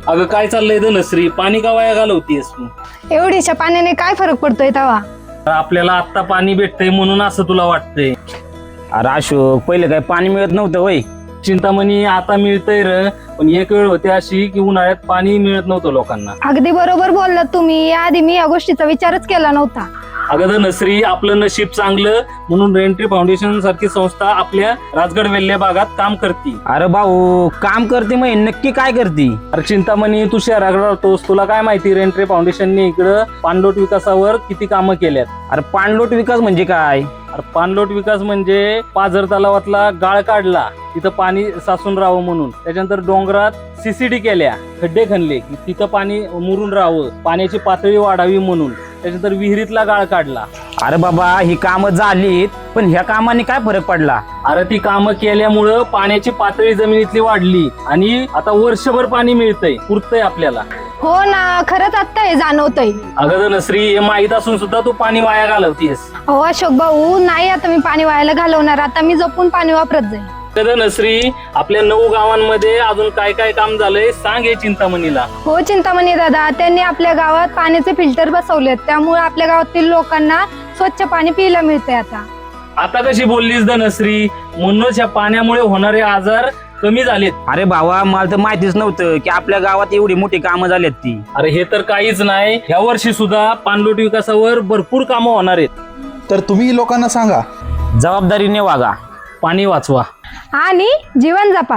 अगं काय चाललंय धनश्री, पाणी का वाया घालवतीयस तू? एवढीच्या पाण्याने काय फरक पडतोय तेव्हा? आपल्याला आत्ता पाणी भेटतंय म्हणून असं तुला वाटतंय. अरे अशोक, पहिले काय पाणी मिळत नव्हतं वय? चिंतामणी आता मिळतंय र, पण एक वेळ होती अशी की उन्हाळ्यात पाणी मिळत नव्हतं लोकांना. अगदी बरोबर बोललात तुम्ही. याआधी मी या गोष्टीचा विचारच केला नव्हता. अगं धनश्री, आपलं नशीब चांगलं म्हणून रेंट्री फाउंडेशन सारखी संस्था आपल्या राजगड वेल्हे भागात काम करते. अरे भाऊ, काम करते मग नक्की काय करते? अरे चिंतामणी, तू शहराकडे राहतोस, तुला काय माहिती रेंट्री फाउंडेशनने इकडं पाणलोट विकासावर किती कामं केल्यात. अरे पाणलोट विकास म्हणजे काय? अरे पाणलोट विकास म्हणजे पाझर तलावातला गाळ काढला, तिथं पाणी साचून राहावं म्हणून. त्याच्यानंतर डोंगरात सीसीडी केल्या, खड्डे खणले की तिथं पाणी मुरून राहावं, पाण्याची पातळी वाढावी म्हणून. त्याच्यानंतर विहिरीतला गाळ काढला. अरे बाबा, ही कामं झालीत, पण ह्या कामाने काय फरक पडला? अरे ती कामं केल्यामुळं पाण्याची पातळी जमिनीतली वाढली आणि आता वर्षभर पाणी मिळतंय, पुरतंय आपल्याला. हो ना, खरंच आता हे जाणवतंय. अगं धनश्री, हे माहीत असून सुद्धा तू पाणी वाया घालवतीयस. हो अशोक भाऊ, नाही आता मी पाणी वायाला घालवणार. आता मी जपून पाणी वापरत जाईल. धनश्री, आपल्या 9 गावांमध्ये अजून काय काय काम झालंय सांग हे चिंतामणीला. हो चिंतामणी दादा, त्यांनी आपल्या गावात पाण्याचे फिल्टर बसवलेत, त्यामुळे आपल्या गावातील लोकांना स्वच्छ पाणी प्यायला मिळतंय आता. आता कशी बोललीस धनश्री, म्हणूनच या पाण्यामुळे होणारे आजार कमी झालेत. अरे भावा, मला तर माहितीच नव्हतं की आपल्या गावात एवढी मोठी कामं झालीत ती. अरे हे तर काहीच नाही, ह्या वर्षी सुद्धा पाणलोट विकासावर भरपूर कामं होणार आहेत. तर तुम्ही लोकांना सांगा, जबाबदारीने वागा, पाणी वाचवा आणि जीवन जपा.